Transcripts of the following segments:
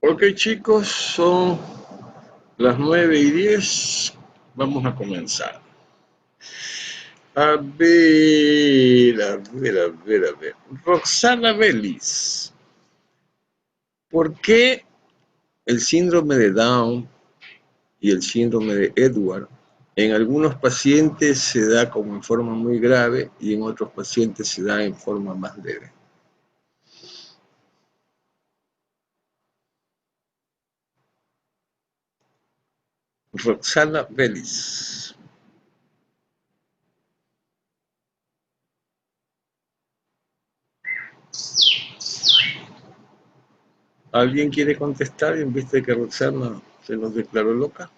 Ok, chicos, son las 9:10. Vamos a comenzar. A ver. Roxana Vélez, ¿por qué el síndrome de Down y el síndrome de Edward en algunos pacientes se da como en forma muy grave y en otros pacientes se da en forma más leve? Roxana Vélez. ¿Alguien quiere contestar en vista de que Roxana se nos declaró loca?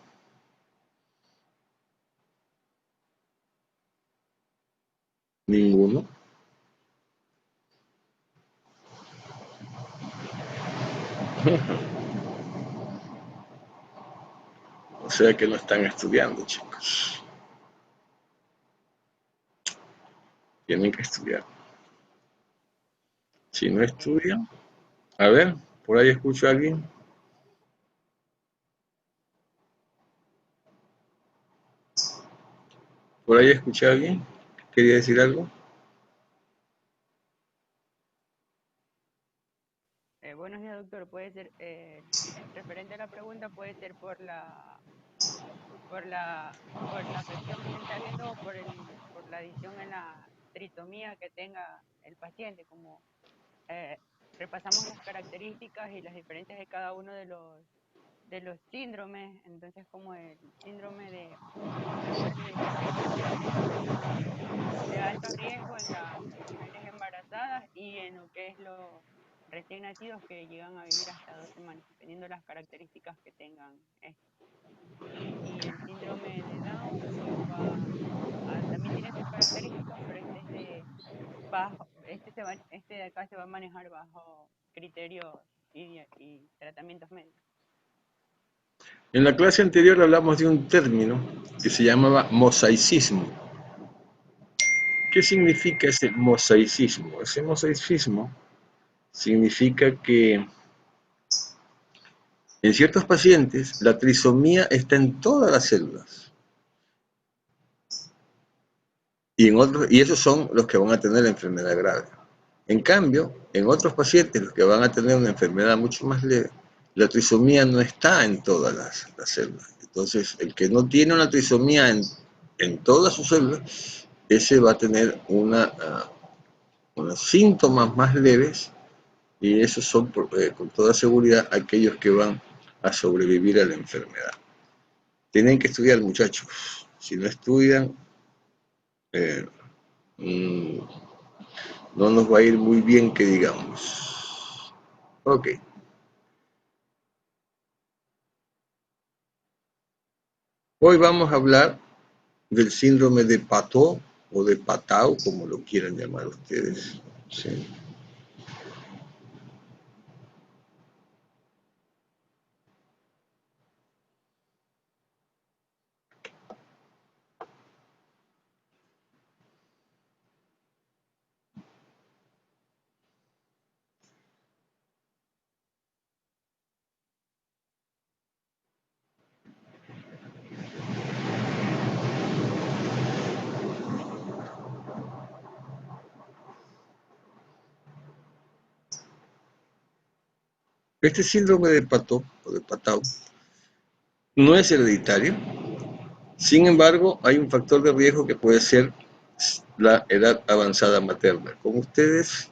Ninguno. O sea que no están estudiando, chicos. Tienen que estudiar. Si no estudian, a ver, por ahí escucho a alguien. Por ahí escuché a alguien. ¿Quería decir algo? Buenos días, doctor. Puede ser, referente a la pregunta, puede ser por la afección que se está viendo o por la adición en la trisomía que tenga el paciente. Como eh, repasamos las características y las diferencias de cada uno de los síndromes, entonces como el síndrome de Prader-Willi es de alto riesgo en las mujeres embarazadas y en lo que es los recién nacidos que llegan a vivir hasta 2 semanas, dependiendo de las características que tengan estos. Y el síndrome de Down también tiene sus características, pero este es de bajo, este de acá se va a manejar bajo criterios y tratamientos médicos. En la clase anterior hablamos de un término que se llamaba mosaicismo. ¿Qué significa ese mosaicismo? Ese mosaicismo significa que en ciertos pacientes la trisomía está en todas las células y esos son los que van a tener la enfermedad grave. En cambio, en otros pacientes, los que van a tener una enfermedad mucho más leve, la trisomía no está en todas las células. Entonces, el que no tiene una trisomía en todas sus células, ese va a tener unos síntomas más leves y esos son con toda seguridad aquellos que van a sobrevivir a la enfermedad. Tienen que estudiar, muchachos. Si no estudian, eh, no nos va a ir muy bien, que digamos. Ok. Hoy vamos a hablar del síndrome de Patot o de Patau, como lo quieran llamar ustedes. ¿Sí? Este síndrome de Patot o de Patau no es hereditario. Sin embargo, hay un factor de riesgo que puede ser la edad avanzada materna. Como ustedes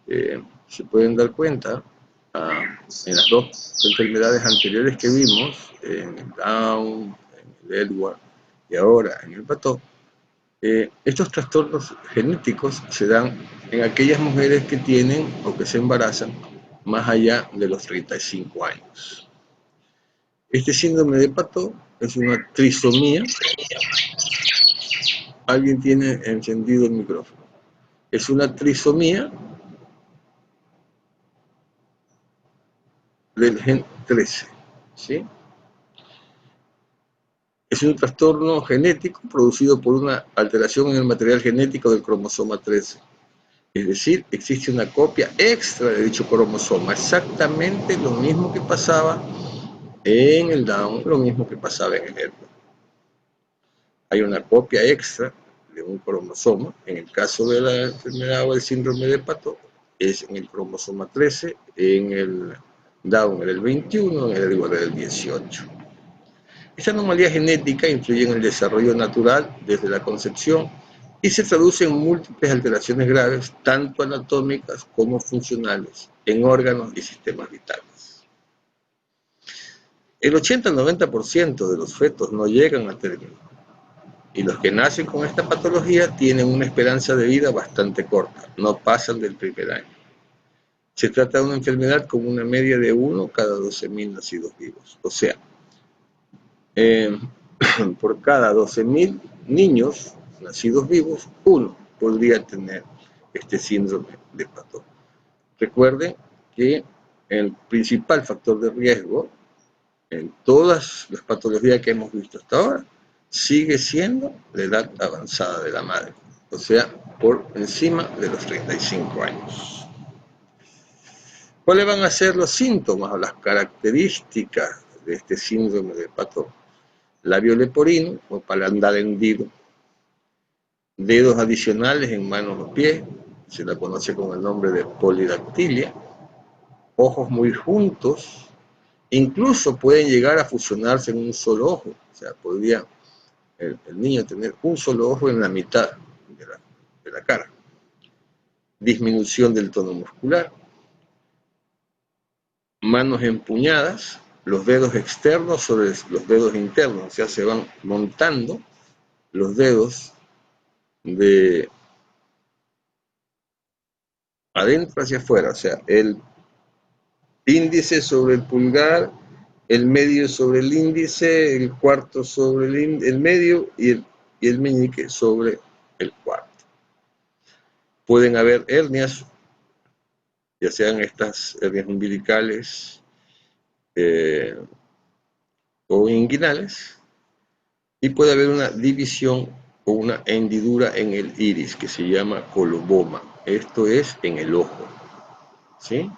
se pueden dar cuenta, en las dos enfermedades anteriores que vimos, en el Down, en el Edward y ahora en el Patot, estos trastornos genéticos se dan en aquellas mujeres que tienen o que se embarazan más allá de los 35 años. Este síndrome de Patot es una trisomía. Alguien tiene encendido el micrófono. Es una trisomía del gen 13, ¿sí? Es un trastorno genético producido por una alteración en el material genético del cromosoma 13. Es decir, existe una copia extra de dicho cromosoma, exactamente lo mismo que pasaba en el Down, lo mismo que pasaba en el Edward. Hay una copia extra de un cromosoma, en el caso de la enfermedad o el síndrome de Pato, es en el cromosoma 13, en el Down en el 21, en el Edward en el 18. Esta anomalía genética influye en el desarrollo natural desde la concepción y se traduce en múltiples alteraciones graves, tanto anatómicas como funcionales, en órganos y sistemas vitales. El 80-90% de los fetos no llegan a término, y los que nacen con esta patología tienen una esperanza de vida bastante corta, no pasan del primer año. Se trata de una enfermedad con una media de 1 cada 12.000 nacidos vivos, o sea, por cada 12.000 niños nacidos vivos, uno podría tener este síndrome de Pato. Recuerden que el principal factor de riesgo en todas las patologías que hemos visto hasta ahora sigue siendo la edad avanzada de la madre, o sea, por encima de los 35 años. ¿Cuáles van a ser los síntomas o las características de este síndrome de Pato? Labio leporino o paladar hendido, dedos adicionales en manos o pies, se la conoce con el nombre de polidactilia, ojos muy juntos, incluso pueden llegar a fusionarse en un solo ojo, o sea, podría el niño tener un solo ojo en la mitad de la cara, disminución del tono muscular, manos empuñadas, los dedos externos sobre los dedos internos, o sea, se van montando los dedos de adentro hacia afuera, o sea, el índice sobre el pulgar, el medio sobre el índice, el cuarto sobre el medio y el meñique sobre el cuarto. Pueden haber hernias, ya sean estas hernias umbilicales o inguinales, y puede haber una división o una hendidura en el iris que se llama coloboma. Esto es en el ojo, ¿sí?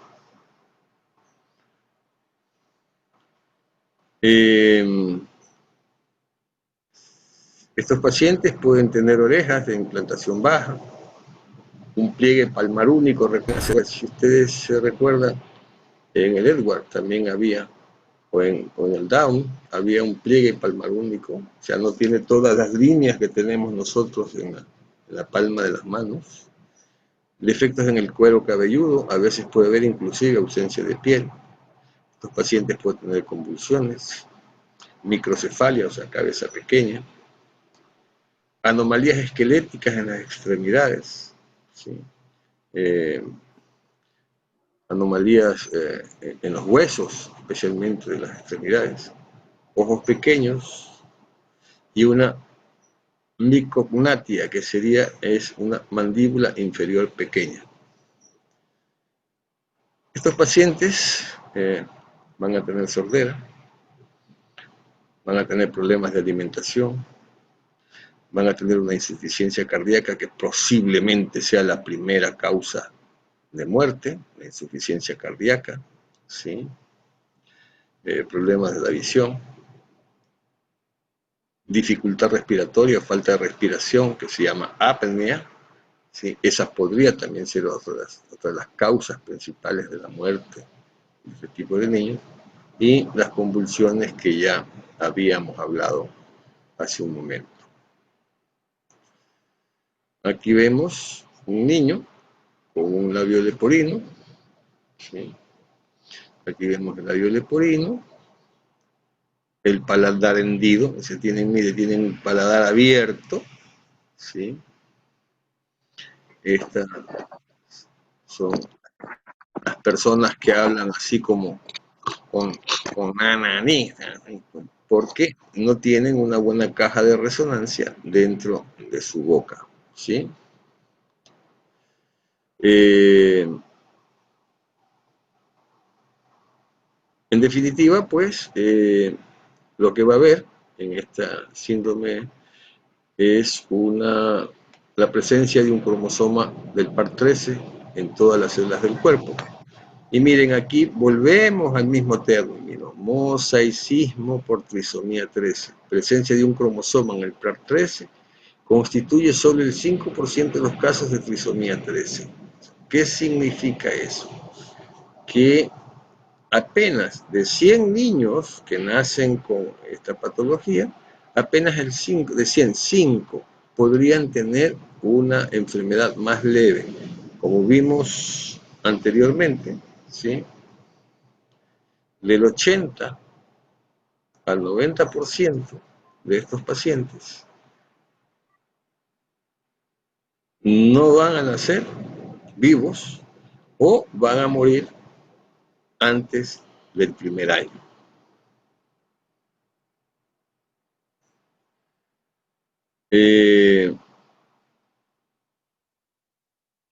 Estos pacientes pueden tener orejas de implantación baja, un pliegue palmar único. Si ustedes se recuerdan, en el Edward también había, o en el Down, había un pliegue palmar único, o sea, no tiene todas las líneas que tenemos nosotros en la palma de las manos. Defectos en el cuero cabelludo, a veces puede haber inclusive ausencia de piel. Estos pacientes pueden tener convulsiones, microcefalia, o sea, cabeza pequeña, anomalías esqueléticas en las extremidades, ¿sí? Anomalías en los huesos, especialmente de las extremidades, ojos pequeños y una micognatia, que es una mandíbula inferior pequeña. Estos pacientes van a tener sordera, van a tener problemas de alimentación, van a tener una insuficiencia cardíaca que posiblemente sea la primera causa de muerte, la insuficiencia cardíaca, ¿sí? Problemas de la visión, dificultad respiratoria, falta de respiración, que se llama apnea, ¿sí? Esa podría también ser otra de las causas principales de la muerte de este tipo de niños, y las convulsiones que ya habíamos hablado hace un momento. Aquí vemos un niño con un labio leporino, ¿sí? Aquí vemos el labio leporino, el paladar hendido, o sea, tienen un paladar abierto, ¿sí? Estas son las personas que hablan así como con ananí, porque no tienen una buena caja de resonancia dentro de su boca, ¿sí? En definitiva, pues, lo que va a haber en esta síndrome es una la presencia de un cromosoma del par 13 en todas las células del cuerpo. Y miren, aquí volvemos al mismo término, mosaicismo por trisomía 13. Presencia de un cromosoma en el par 13 constituye solo el 5% de los casos de trisomía 13. ¿Qué significa eso? Que apenas de 100 niños que nacen con esta patología, apenas de 100, 5 podrían tener una enfermedad más leve. Como vimos anteriormente, ¿sí? Del 80 al 90% de estos pacientes no van a nacer vivos o van a morir antes del primer año.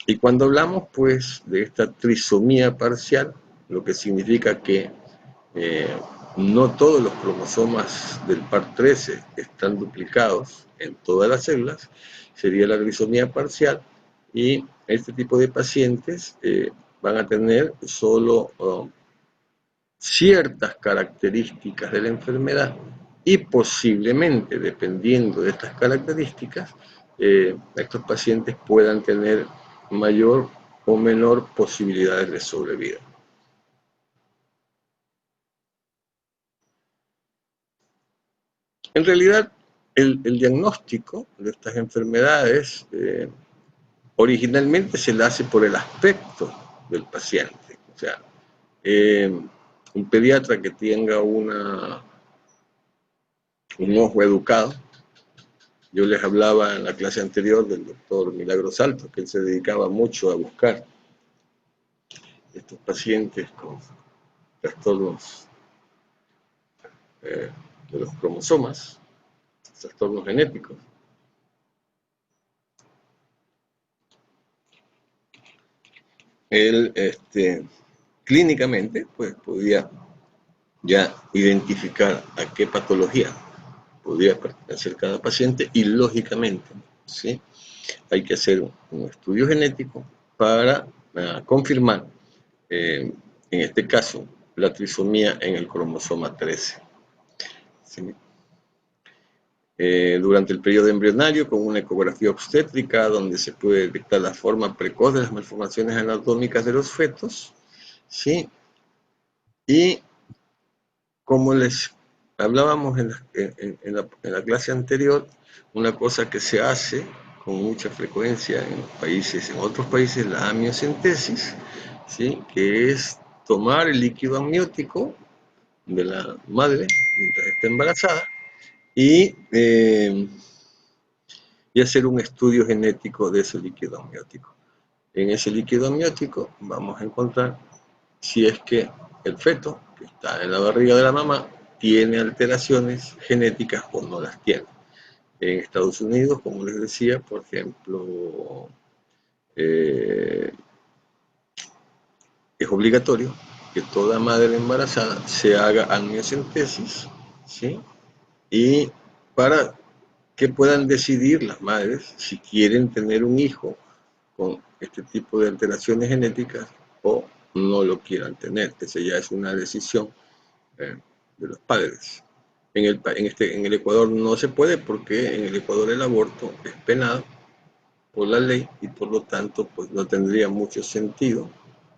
Y cuando hablamos pues de esta trisomía parcial, lo que significa que no todos los cromosomas del par 13 están duplicados en todas las células, sería la trisomía parcial, y este tipo de pacientes van a tener solo ciertas características de la enfermedad y posiblemente, dependiendo de estas características, estos pacientes puedan tener mayor o menor posibilidades de sobrevida. En realidad, el diagnóstico de estas enfermedades originalmente se le hace por el aspecto del paciente. O sea, un pediatra que tenga un ojo educado. Yo les hablaba en la clase anterior del doctor Milagros Salto, que él se dedicaba mucho a buscar estos pacientes con trastornos de los cromosomas, trastornos genéticos. Él clínicamente pues, podía ya identificar a qué patología podría pertenecer cada paciente y lógicamente, ¿sí? Hay que hacer un estudio genético para confirmar, en este caso, la trisomía en el cromosoma 13. ¿Sí? Durante el periodo embrionario, con una ecografía obstétrica, donde se puede detectar la forma precoz de las malformaciones anatómicas de los fetos, ¿sí? Y como les hablábamos en la clase anterior, una cosa que se hace con mucha frecuencia en otros países, la amniocentesis, ¿sí? Que es tomar el líquido amniótico de la madre mientras está embarazada y hacer un estudio genético de ese líquido amniótico. En ese líquido amniótico vamos a encontrar si es que el feto que está en la barriga de la mamá tiene alteraciones genéticas o no las tiene. En Estados Unidos, como les decía, por ejemplo, es obligatorio que toda madre embarazada se haga amniocentesis, ¿sí? Y para que puedan decidir las madres si quieren tener un hijo con este tipo de alteraciones genéticas o no lo quieran tener. Esa ya es una decisión de los padres. En el Ecuador no se puede porque en el Ecuador el aborto es penado por la ley y por lo tanto pues no tendría mucho sentido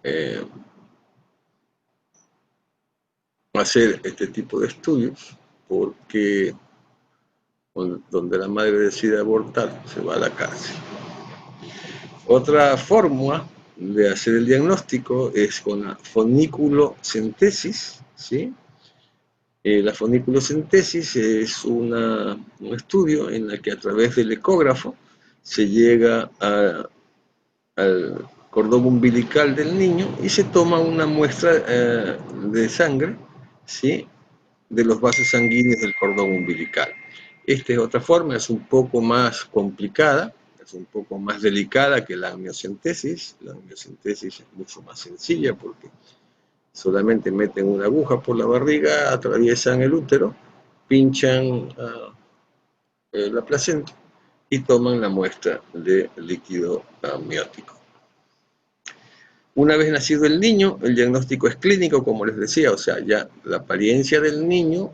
eh, hacer este tipo de estudios porque donde la madre decide abortar se va a la cárcel. Otra forma de hacer el diagnóstico es con la foniculocentesis, ¿sí? La foniculocentesis es un estudio en el que a través del ecógrafo se llega al cordón umbilical del niño y se toma una muestra de sangre, ¿sí? De los vasos sanguíneos del cordón umbilical. Esta es otra forma, es un poco más complicada, es un poco más delicada que la amniocentesis. La amniocentesis es mucho más sencilla porque solamente meten una aguja por la barriga, atraviesan el útero, pinchan la placenta y toman la muestra de líquido amniótico. Una vez nacido el niño, el diagnóstico es clínico, como les decía, o sea, ya la apariencia del niño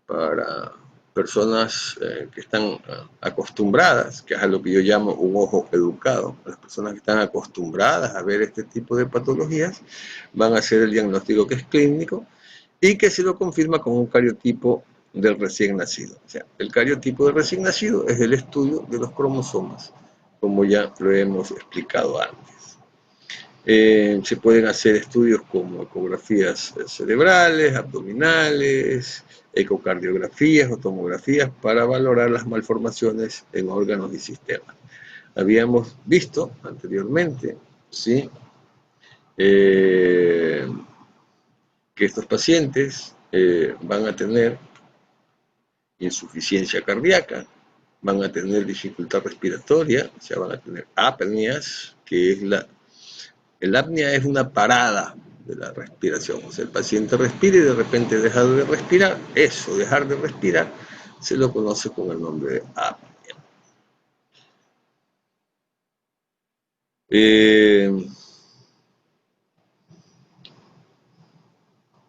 para personas que están acostumbradas, que es a lo que yo llamo un ojo educado, las personas que están acostumbradas a ver este tipo de patologías, van a hacer el diagnóstico que es clínico y que se lo confirma con un cariotipo del recién nacido. O sea, el cariotipo del recién nacido es el estudio de los cromosomas, como ya lo hemos explicado antes. Se pueden hacer estudios como ecografías cerebrales, abdominales, ecocardiografías o tomografías para valorar las malformaciones en órganos y sistemas. Habíamos visto anteriormente, ¿sí? Que estos pacientes van a tener insuficiencia cardíaca, van a tener dificultad respiratoria, o sea, van a tener apneas, que es el apnea es una parada de la respiración. O sea, el paciente respira y de repente deja de respirar. Eso, dejar de respirar, se lo conoce con el nombre de apnea.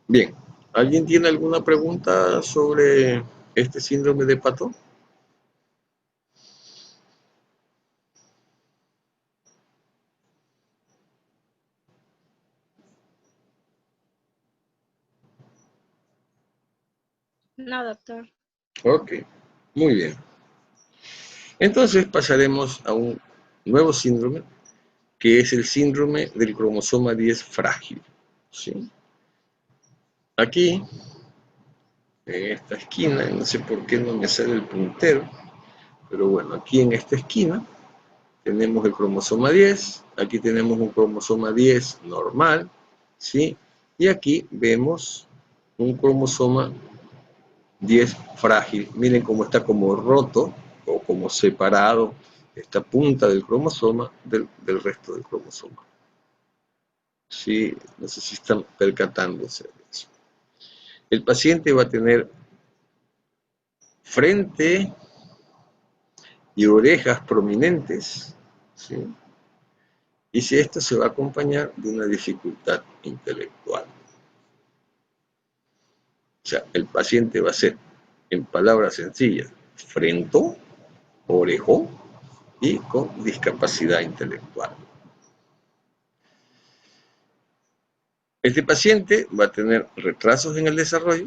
Bien, ¿alguien tiene alguna pregunta sobre este síndrome de Pato? No, doctor. Ok, muy bien. Entonces pasaremos a un nuevo síndrome, que es el síndrome del cromosoma 10 frágil. ¿Sí? Aquí, en esta esquina, no sé por qué no me sale el puntero, pero bueno, aquí en esta esquina tenemos el cromosoma 10, aquí tenemos un cromosoma 10 normal, ¿sí? Y aquí vemos un cromosoma 10 frágil. Miren cómo está como roto o como separado esta punta del cromosoma del resto del cromosoma. Sí, no sé si están percatándose de eso. El paciente va a tener frente y orejas prominentes, ¿sí? Y si esto se va a acompañar de una dificultad intelectual. O sea, el paciente va a ser, en palabras sencillas, frento, orejón y con discapacidad intelectual. Este paciente va a tener retrasos en el desarrollo,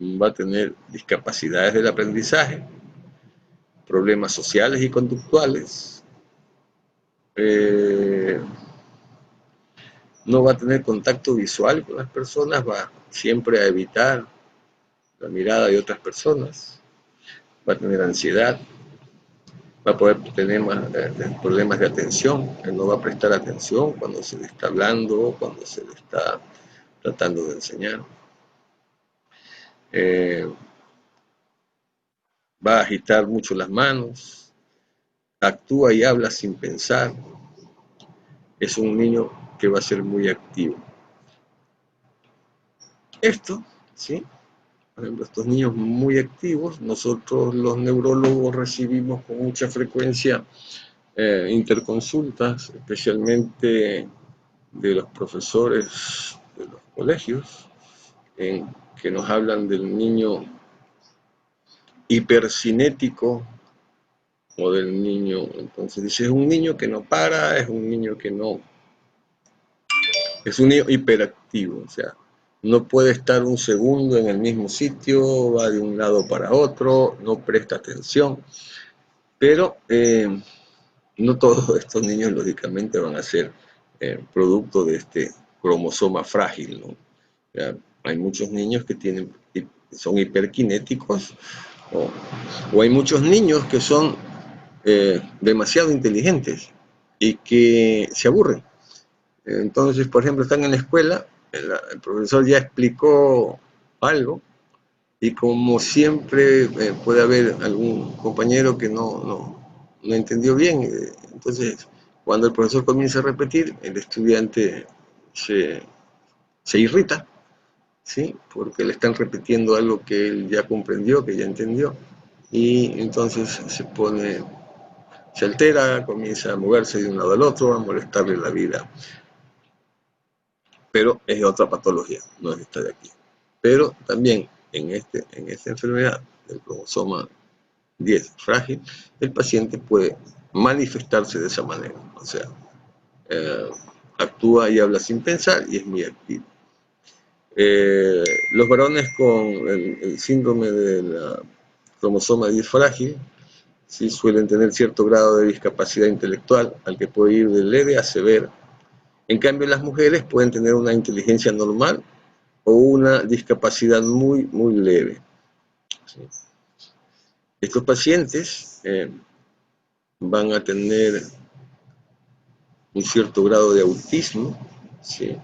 va a tener discapacidades del aprendizaje, problemas sociales y conductuales, no va a tener contacto visual con las personas, va siempre a evitar la mirada de otras personas, va a tener ansiedad, va a poder tener problemas de atención, él no va a prestar atención cuando se le está hablando, cuando se le está tratando de enseñar. Va a agitar mucho las manos, actúa y habla sin pensar, es un niño que va a ser muy activo. Esto, ¿sí? Por ejemplo, estos niños muy activos, nosotros los neurólogos recibimos con mucha frecuencia interconsultas, especialmente de los profesores de los colegios, que nos hablan del niño hipercinético o del niño, entonces dice, es un niño que no para, es un niño que no, es un niño hiperactivo, o sea, no puede estar un segundo en el mismo sitio, va de un lado para otro, no presta atención, pero no todos estos niños lógicamente van a ser producto de este cromosoma frágil, ¿no? O sea, hay muchos niños que son hiperkinéticos o hay muchos niños que son demasiado inteligentes y que se aburren. Entonces, por ejemplo, están en la escuela, el profesor ya explicó algo y como siempre puede haber algún compañero que no entendió bien, entonces cuando el profesor comienza a repetir, el estudiante se irrita, ¿sí? Porque le están repitiendo algo que él ya comprendió, que ya entendió. y entonces se altera, comienza a moverse de un lado al otro, a molestarle la vida. Pero es otra patología, no es esta de aquí. Pero también en esta enfermedad del cromosoma 10 frágil, el paciente puede manifestarse de esa manera. O sea, actúa y habla sin pensar y es muy activo. Los varones con el síndrome del cromosoma 10 frágil sí suelen tener cierto grado de discapacidad intelectual, al que puede ir de leve a severa. En cambio, las mujeres pueden tener una inteligencia normal o una discapacidad muy, muy leve. ¿Sí? Estos pacientes van a tener un cierto grado de autismo, ¿sí?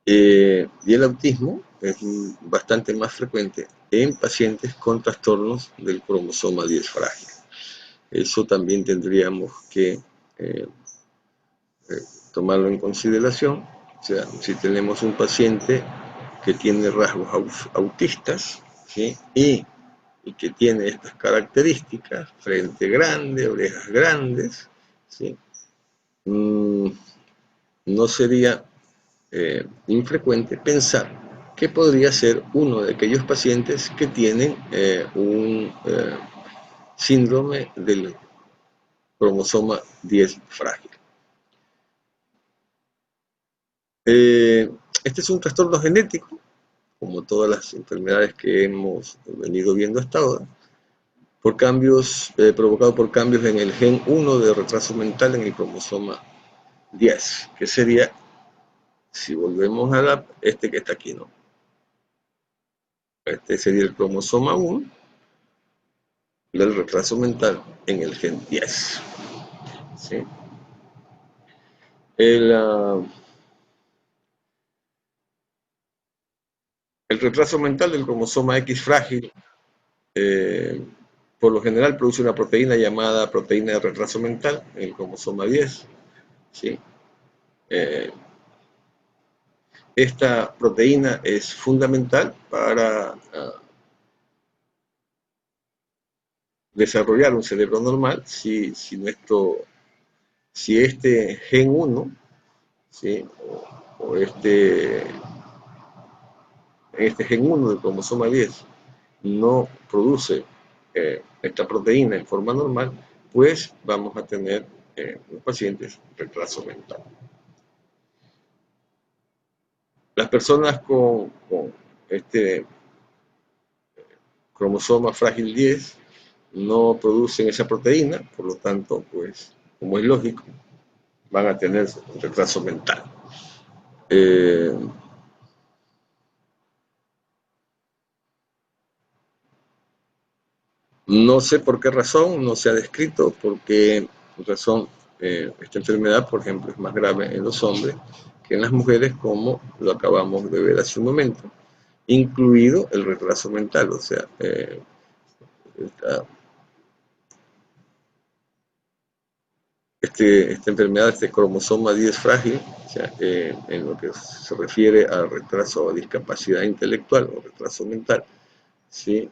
Y el autismo es bastante más frecuente en pacientes con trastornos del cromosoma 10 frágil. Eso también tendríamos que tomarlo en consideración. O sea, si tenemos un paciente que tiene rasgos autistas, ¿sí? y que tiene estas características, frente grande, orejas grandes, ¿sí? No sería infrecuente pensar que podría ser uno de aquellos pacientes que tienen un síndrome del cromosoma 10 frágil. Este es un trastorno genético, como todas las enfermedades que hemos venido viendo hasta ahora, por cambios, provocado por cambios en el gen 1 de retraso mental en el cromosoma 10, que sería, si volvemos a este que está aquí, ¿no? Este sería el cromosoma 1 del retraso mental en el gen 10. ¿Sí? El retraso mental del cromosoma X frágil por lo general produce una proteína llamada proteína de retraso mental en el cromosoma 10. ¿Sí? Esta proteína es fundamental para desarrollar un cerebro normal si este gen 1, ¿sí? o este gen 1 del cromosoma 10 no produce esta proteína en forma normal, pues vamos a tener los pacientes retraso mental. Las personas con este cromosoma frágil 10 no producen esa proteína, por lo tanto, pues, como es lógico, van a tener retraso mental. No sé por qué razón, no se ha descrito por qué razón esta enfermedad, por ejemplo, es más grave en los hombres que en las mujeres, como lo acabamos de ver hace un momento, incluido el retraso mental. O sea, esta enfermedad, este cromosoma 10 frágil, o sea, en lo que se refiere al retraso o discapacidad intelectual o retraso mental, ¿sí?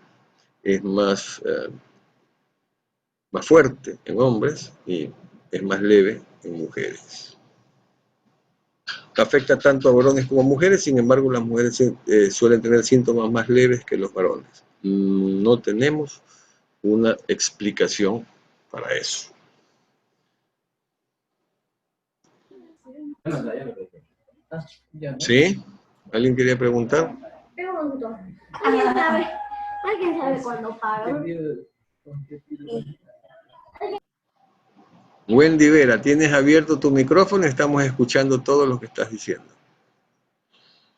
Es más fuerte en hombres y es más leve en mujeres. Afecta tanto a varones como a mujeres, sin embargo las mujeres suelen tener síntomas más leves que los varones. No tenemos una explicación para eso. ¿Sí? ¿Alguien quería preguntar? Pregunto. ¿Alguien sabe cuándo pagan? Wendy Vera, tienes abierto tu micrófono, estamos escuchando todo lo que estás diciendo.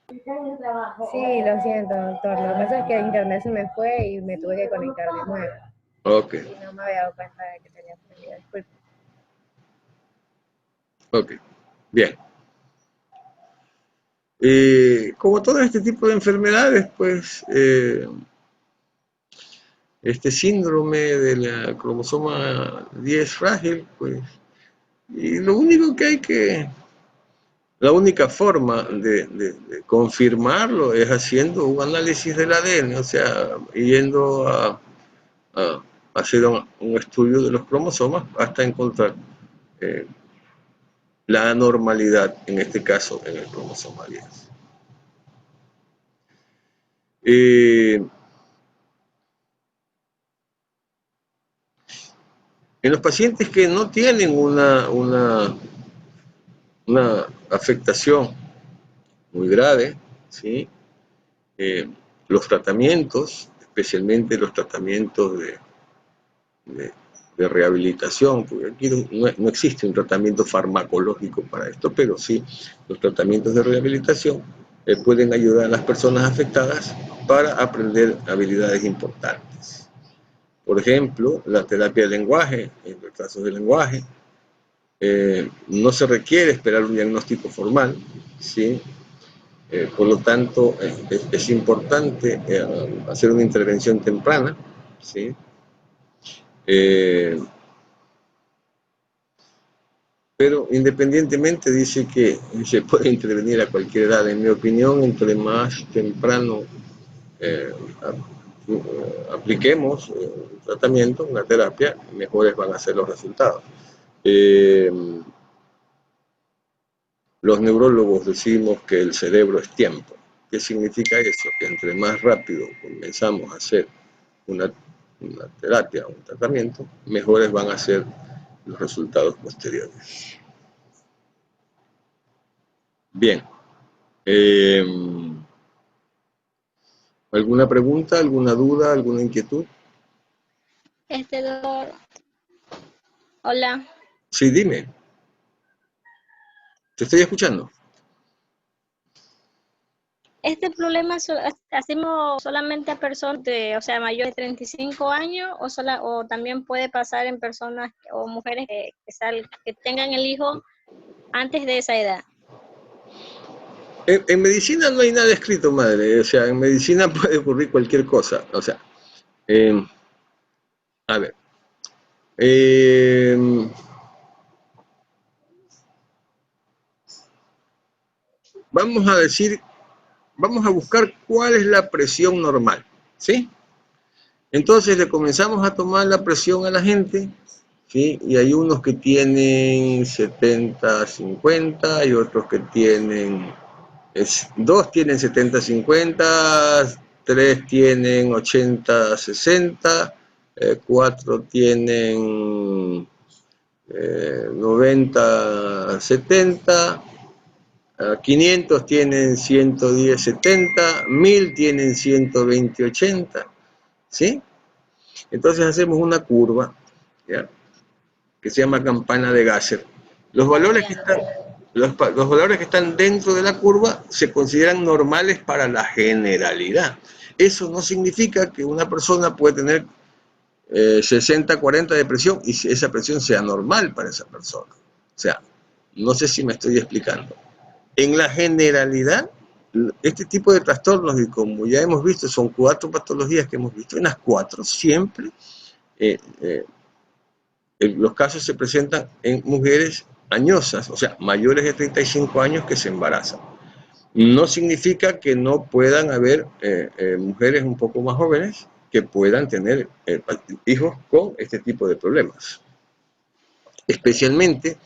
Sí, lo siento, doctor. Lo que pasa es que el internet se me fue y me tuve que conectar de nuevo. Ok. Y no me había dado cuenta de que tenía prendido. Disculpe. Ok, bien. Como todo este tipo de enfermedades, pues este síndrome de la cromosoma 10 frágil, pues, y lo único que la única forma de confirmarlo es haciendo un análisis del ADN, o sea, yendo a a hacer un estudio de los cromosomas hasta encontrar la anormalidad, en este caso en el cromosoma 10. En los pacientes que no tienen una afectación muy grave, ¿sí? Los tratamientos, especialmente los tratamientos de rehabilitación, porque aquí no existe un tratamiento farmacológico para esto, pero sí los tratamientos de rehabilitación pueden ayudar a las personas afectadas para aprender habilidades importantes. Por ejemplo, la terapia de lenguaje, en retrasos de lenguaje, no se requiere esperar un diagnóstico formal, ¿sí? Por lo tanto, es importante hacer una intervención temprana, ¿sí? Pero independientemente dice que se puede intervenir a cualquier edad. En mi opinión, entre más temprano apliquemos un tratamiento, una terapia, mejores van a ser los resultados. Los neurólogos decimos que el cerebro es tiempo. ¿Qué significa eso? Que entre más rápido comenzamos a hacer una terapia, un tratamiento, mejores van a ser los resultados posteriores. Bien. ¿Alguna pregunta, alguna duda, alguna inquietud? Doctor, hola. Sí, dime. Te estoy escuchando. ¿Este problema hacemos solamente a personas de, o sea, mayores de 35 años o también puede pasar en personas o mujeres que tengan el hijo antes de esa edad? En medicina no hay nada escrito, madre. O sea, en medicina puede ocurrir cualquier cosa. O sea, a ver. Vamos a decir, vamos a buscar cuál es la presión normal, ¿sí? Entonces le comenzamos a tomar la presión a la gente, ¿sí? Y hay unos que tienen 70-50 y otros que tienen, dos tienen 70-50, tres tienen 80-60, cuatro tienen 90-70, 500 tienen 110-70, 1000 tienen 120-80, ¿sí? Entonces hacemos una curva, ¿ya? Que se llama campana de Gasser. Los valores los valores que están dentro de la curva se consideran normales para la generalidad. Eso no significa que una persona puede tener 60-40 de presión y esa presión sea normal para esa persona. O sea, no sé si me estoy explicando. En la generalidad, este tipo de trastornos, y como ya hemos visto, son 4 patologías que hemos visto, en las 4 siempre los casos se presentan en mujeres añosas, o sea, mayores de 35 años que se embarazan. No significa que no puedan haber mujeres un poco más jóvenes que puedan tener hijos con este tipo de problemas. Especialmente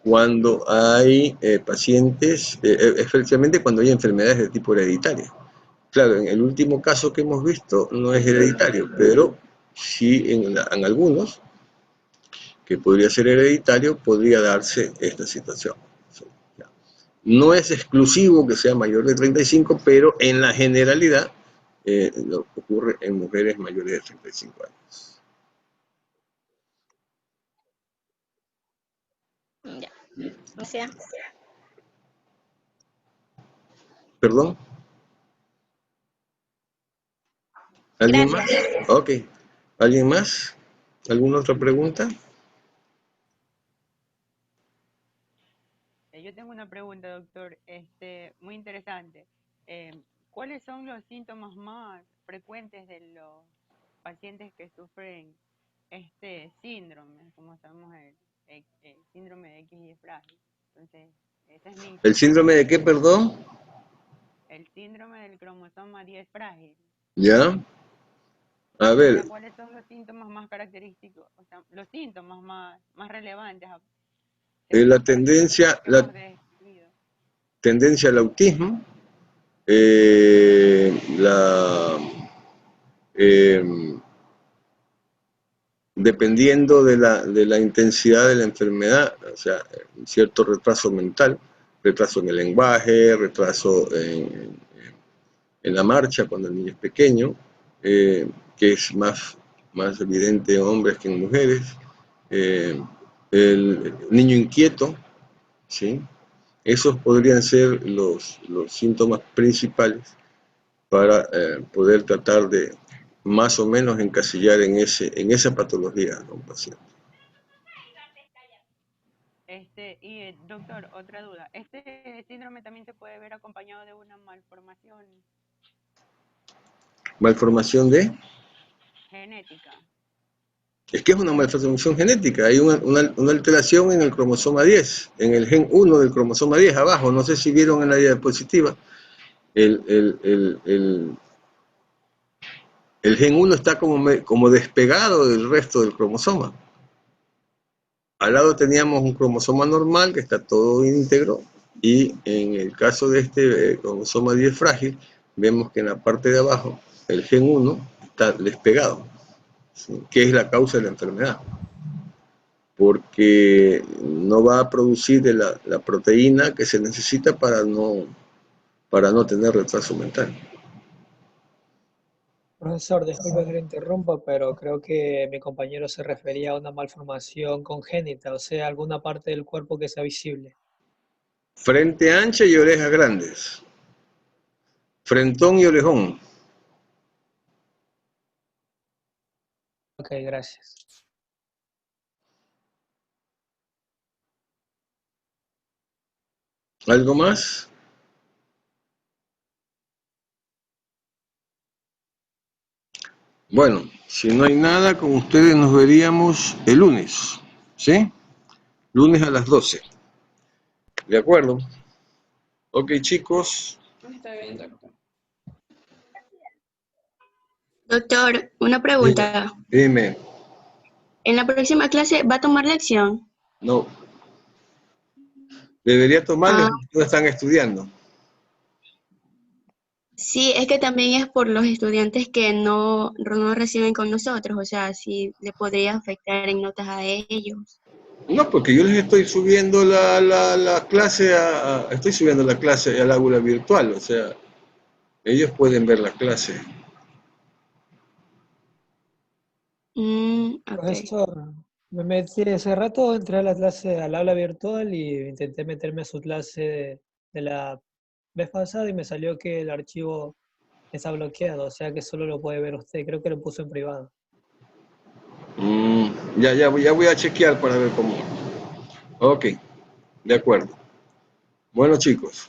cuando hay pacientes, especialmente cuando hay enfermedades de tipo hereditario. Claro, en el último caso que hemos visto no es hereditario, pero sí en algunos, que podría ser hereditario, podría darse esta situación. No es exclusivo que sea mayor de 35, pero en la generalidad lo ocurre en mujeres mayores de 35 años. Ya, gracias. ¿Perdón? ¿Alguien Gracias. más? Ok. ¿Alguien más? ¿Alguna otra pregunta? Yo tengo una pregunta, doctor, muy interesante. ¿Cuáles son los síntomas más frecuentes de los pacientes que sufren este síndrome, como sabemos el síndrome de X y frágil? Entonces, esa es mi ¿El inquietud. síndrome de qué, perdón? El síndrome del cromosoma 10 frágil. ¿Ya? A ver, ¿Cuáles son los síntomas más característicos? O sea, los síntomas más relevantes. la tendencia al autismo, dependiendo de la intensidad de la enfermedad, o sea, cierto retraso mental, retraso en el lenguaje, retraso en la marcha cuando el niño es pequeño, que es más evidente en hombres que en mujeres, el niño inquieto, ¿sí? Esos podrían ser los síntomas principales para poder tratar de más o menos encasillar en esa patología a un paciente. Y doctor, otra duda. ¿Este síndrome también se puede ver acompañado de una malformación ¿Malformación de? genética? Es que es una malformación genética, hay una alteración en el cromosoma 10, en el gen 1 del cromosoma 10 abajo, no sé si vieron en la diapositiva, el gen 1 está como despegado del resto del cromosoma. Al lado teníamos un cromosoma normal que está todo íntegro, y en el caso de este cromosoma 10 frágil, vemos que en la parte de abajo el gen 1 está despegado, ¿sí? Que es la causa de la enfermedad, porque no va a producir la proteína que se necesita para no tener retraso mental. Profesor, disculpe que le interrumpa, pero creo que mi compañero se refería a una malformación congénita, o sea, alguna parte del cuerpo que sea visible. Frente ancha y orejas grandes. Frentón y orejón. Ok, gracias. ¿Algo más? Bueno, si no hay nada, con ustedes nos veríamos el lunes, ¿sí? Lunes a las 12. ¿De acuerdo? Ok, chicos. Está bien, doctor. Doctor, una Dime. pregunta. Dime. ¿En la próxima clase va a tomar lección? No. Debería tomarles, Ah, no están estudiando. sí, es que también es por los estudiantes que no reciben con nosotros, o sea, sí le podría afectar en notas a ellos. No, porque yo les estoy subiendo la clase estoy subiendo la clase al aula virtual, o sea, ellos pueden ver la clase. Ok. Profesor, me metí hace rato, entré a la clase, al aula virtual y intenté meterme a su clase de la vez pasada y me salió que el archivo está bloqueado, o sea que solo lo puede ver usted, creo que lo puso en privado. Ya voy a chequear para ver cómo. Ok, de acuerdo. Bueno, chicos,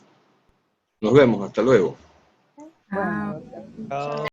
nos vemos, hasta luego. Ah, Chao.